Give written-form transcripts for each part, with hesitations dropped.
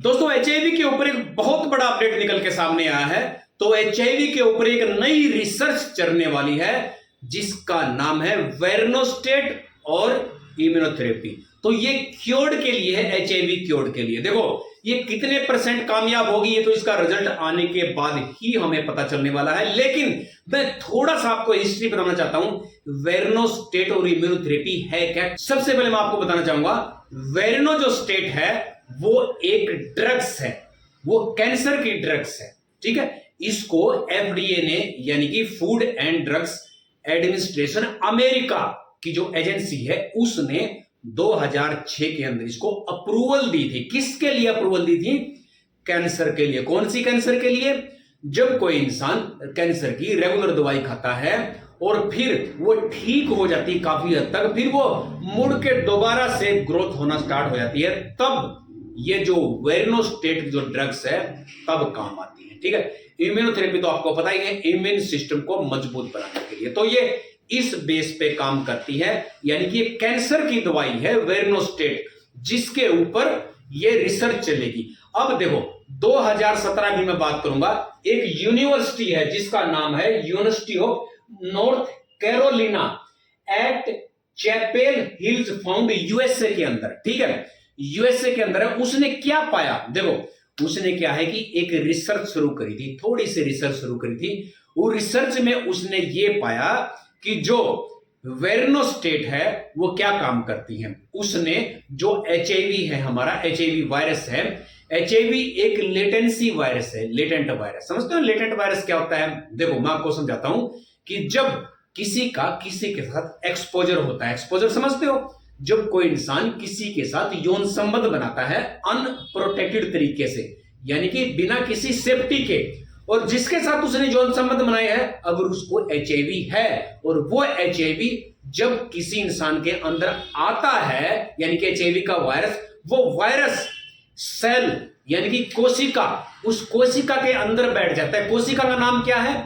दोस्तों एचआईवी के ऊपर एक बहुत बड़ा अपडेट निकल के सामने आया है। तो एचआईवी के ऊपर एक नई रिसर्च चलने वाली है जिसका नाम है वेरोनोस्टेट और इम्यूनोथेरेपी। तो ये क्योर के लिए है, एचआईवी क्योर के लिए। देखो ये कितने % कामयाब होगी ये तो इसका रिजल्ट आने के बाद ही हमें पता चलने वाला है। लेकिन मैं थोड़ा सा आपको हिस्ट्री बताना चाहता हूं वेरोनोस्टेट और इम्यूनोथेरेपी है क्या। सबसे पहले मैं आपको बताना चाहूंगा वेरोनो जो स्टेट है वो एक ड्रग्स है, वो कैंसर की ड्रग्स है। ठीक है, इसको एफडीए ने यानी कि food and drugs administration America की जो एजेंसी है उसने 2006 के अंदर इसको अप्रूवल दी थी। किसके लिए अप्रूवल दी थी? कैंसर के लिए। कौन सी कैंसर के लिए? जब कोई इंसान कैंसर की रेगुलर दवाई खाता है और फिर वो ठीक हो जाती है काफी हद तक, फिर वो मुड़ के दोबारा से ग्रोथ होना स्टार्ट हो जाती है, तब ये जो वेरोनोस्टेट जो ड्रग्स है तब काम आती है। ठीक है, इम्यूनोथेरेपी तो आपको पता ही है, इम्यून सिस्टम को मजबूत बनाने के लिए। तो ये इस बेस पे काम करती है, यानी कि कैंसर की दवाई है वेरोनोस्टेट जिसके ऊपर ये रिसर्च चलेगी। अब देखो 2017 की मैं बात करूंगा, एक यूनिवर्सिटी है जिसका नाम है University of North Carolina at Chapel Hills found USA के अंदर। ठीक है, यूएसए के अंदर है। उसने क्या पाया? देखो उसने क्या है कि एक रिसर्च शुरू करी थी, थोड़ी सी रिसर्च शुरू करी थी। वो रिसर्च में उसने ये पाया कि जो वेरोनोस्टेट है वो क्या काम करती है। उसने जो एचआईवी है, हमारा एचआईवी वायरस है, एचआईवी एक लेटेंसी वायरस है, लेटेंट वायरस। समझते हो लेटेंट वायरस क्या होता है? देखो मैं आपको समझाता हूं कि जब किसी के साथ एक्सपोजर होता है, एक्सपोजर समझते हो, जब कोई इंसान किसी के साथ यौन संबंध बनाता है अनप्रोटेक्टेड तरीके से, यानी कि बिना किसी सेफ्टी के, और जिसके साथ उसने यौन संबंध बनाए हैं अगर उसको एचआईवी है, और वो एचआईवी जब किसी इंसान के अंदर आता है, यानी कि एचआईवी का वायरस, वो वायरस सेल यानी कि कोशिका, उस कोशिका के अंदर बैठ जाता है। कोशिका का नाम क्या है?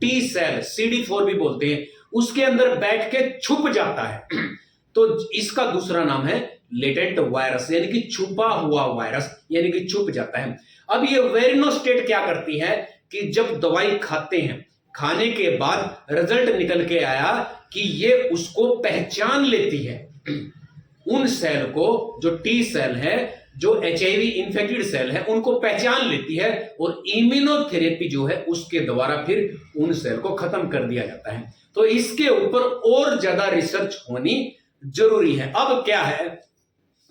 टी सेल, CD4 भी बोलते हैं। उसके अंदर बैठ के छुप जाता है तो इसका दूसरा नाम है लेटेंट वायरस, यानी कि छुपा हुआ वायरस, यानी कि छुप जाता है। अब ये वेरोनोस्टेट क्या करती है कि जब दवाई खाते हैं, खाने के बाद रिजल्ट निकल के आया कि ये उसको पहचान लेती है, उन सेल को, जो टी सेल है, जो एचआईवी इंफेक्टेड सेल है, उनको पहचान लेती है, और इम्यूनोथेरेपी जो है उसके द्वारा फिर उन सेल को खत्म कर दिया जाता है। तो इसके ऊपर और ज्यादा रिसर्च होनी जरूरी है। अब क्या है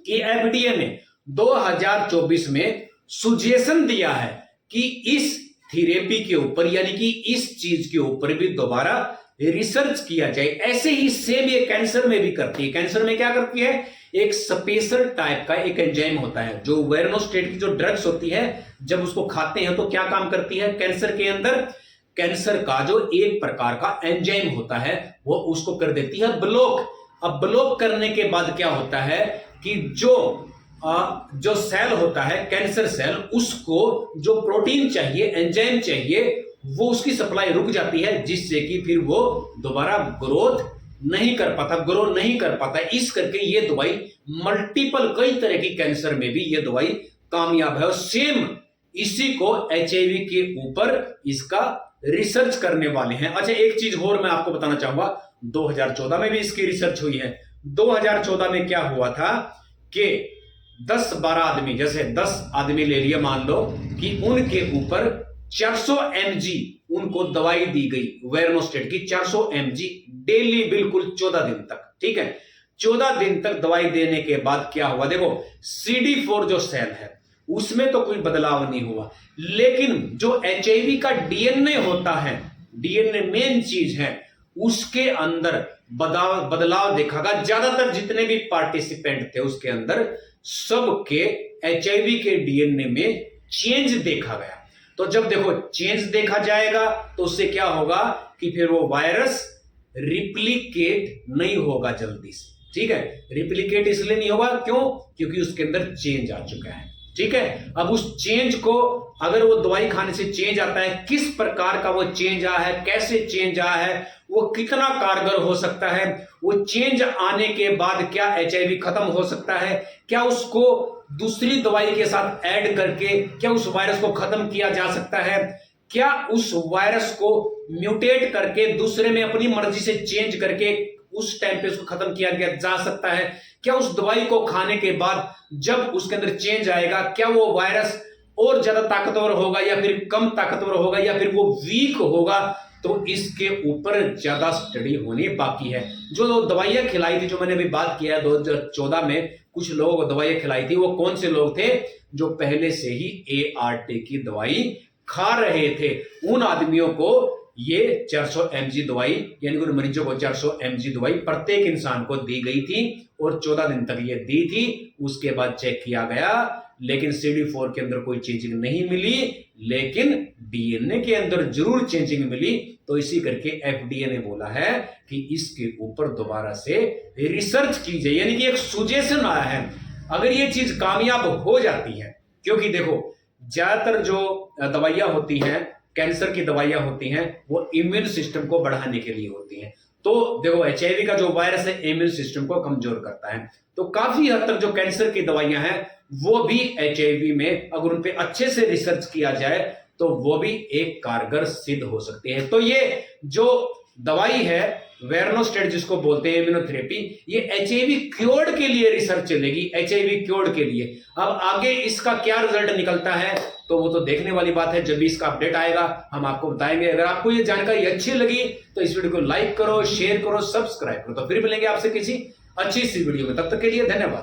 कि एफडीए ने 2024 में सुजेशन दिया है कि इस थेरेपी के ऊपर, यानी कि इस चीज के ऊपर भी दोबारा रिसर्च किया जाए। ऐसे ही सेम ये कैंसर में भी करती है। कैंसर में क्या करती है? एक स्पेशल टाइप का एक एंजाइम होता है, जो वेरोनोस्टेट की जो ड्रग्स होती है, जब उसको खाते हैं तो क्या काम करती है कैंसर के अंदर? कैंसर का जो एक प्रकार का एंजाइम होता है वो उसको कर देती है ब्लॉक। अब ब्लॉक करने के बाद क्या होता है कि जो सेल होता है कैंसर सेल, उसको जो प्रोटीन चाहिए, एंजाइम चाहिए, वो उसकी सप्लाई रुक जाती है, जिससे कि फिर वो दोबारा ग्रोथ नहीं कर पाता। इस करके ये दवाई मल्टीपल कई तरह की कैंसर में भी ये दवाई कामयाब है। और सेम इसी को एचआईवी के ऊपर इसका रिसर्च करने वाले हैं। अच्छा एक चीज और मैं आपको बताना चाहूंगा, 2014 में भी इसकी रिसर्च हुई है। 2014 में क्या हुआ था कि 10-12 आदमी, जैसे 10 आदमी ले लिया मान लो, कि उनके ऊपर 400 mg उनको दवाई दी गई वेरोनोस्टेट की, 400 mg डेली, बिल्कुल 14 दिन तक। ठीक है, 14 दिन तक दवाई देने के बाद क्या हुआ? देखो CD4 जो सेल है उसमें तो कोई बदलाव नहीं हुआ, लेकिन जो एचआईवी का डीएनए होता है, डीएनए मेन चीज है, उसके अंदर बदलाव देखा गया। ज्यादातर जितने भी पार्टिसिपेंट थे उसके अंदर सबके एचआईवी के डीएनए में चेंज देखा गया। तो जब देखो चेंज देखा जाएगा तो उससे क्या होगा कि फिर वो वायरस रिप्लिकेट नहीं होगा जल्दी से। ठीक है, रिप्लिकेट इसलिए नहीं होगा, क्यों? क्योंकि उसके अंदर चेंज आ चुका है। ठीक है, अब उस चेंज को, अगर वो दवाई खाने से चेंज आता है, किस प्रकार का वो चेंज आया है, कैसे चेंज आया है, वो कितना कारगर हो सकता है, वो चेंज आने के बाद क्या एचआईवी खत्म हो सकता है, क्या उसको दूसरी दवाई के साथ ऐड करके क्या उस वायरस को खत्म किया जा सकता है? क्या उस वायरस को म्यूटेट करके दूसरे में अपनी मर्जी से चेंज करके उस टाइम पे उसको खत्म किया गया जा सकता है? क्या उस दवाई को खाने के बाद जब उसके अंदर चेंज आएगा, क्या वो वायरस और ज्यादा ताकतवर होगा या फिर कम ताकतवर होगा या फिर वो वीक होगा? तो इसके ऊपर ज्यादा स्टडी होनी बाकी है। जो दवाइयां खिलाई थी, जो मैंने अभी बात किया 2014 में कुछ लोगों को दवाइयां खिलाई थी, वो कौन से लोग थे? जो पहले से ही ART की दवाई खा रहे थे। उन आदमियों को ये 400 mg दवाई, यानी कि मरीजों को 400 mg दवाई प्रत्येक इंसान को दी गई थी और 14 दिन तक ये दी थी। उसके बाद चेक किया गया, लेकिन CD4 के अंदर कोई चेंजिंग नहीं मिली, लेकिन DNA के अंदर जरूर चेंजिंग मिली। तो इसी करके FDA ने बोला है कि इसके ऊपर दोबारा से रिसर्च की जाए, यानी कि एक सुजेशन आया है। अगर ये चीज कामयाब हो जाती है, क्योंकि देखो ज्यादातर जो दवाइयां होती हैं, कैंसर की दवाइयां होती हैं, वो इम्यून सिस्टम को बढ़ाने के लिए होती हैं। तो देखो HIV का जो वायरस है इम्यून सिस्टम को कमजोर करता है। तो काफी हद तक जो कैंसर की दवाइयां हैं वो भी HIV में अगर उन पे अच्छे से रिसर्च किया जाए तो वो भी एक कारगर सिद्ध हो सकती है। तो ये जो दवाई है वेरनोस्टेट जिसको बोलते हैं इम्यूनोथेरेपी, ये HIV क्योर्ड के लिए रिसर्च चलेगी, HIV क्योर्ड के लिए। अब आगे इसका क्या रिजल्ट निकलता है तो वो तो देखने वाली बात है। जब भी इसका अपडेट आएगा हम आपको बताएंगे। अगर आपको ये जानकारी अच्छी लगी तो इस वीडियो को लाइक करो, शेयर करो, सब्सक्राइब करो। तो फिर मिलेंगे आपसे किसी अच्छी सी वीडियो में, तब तक के लिए धन्यवाद।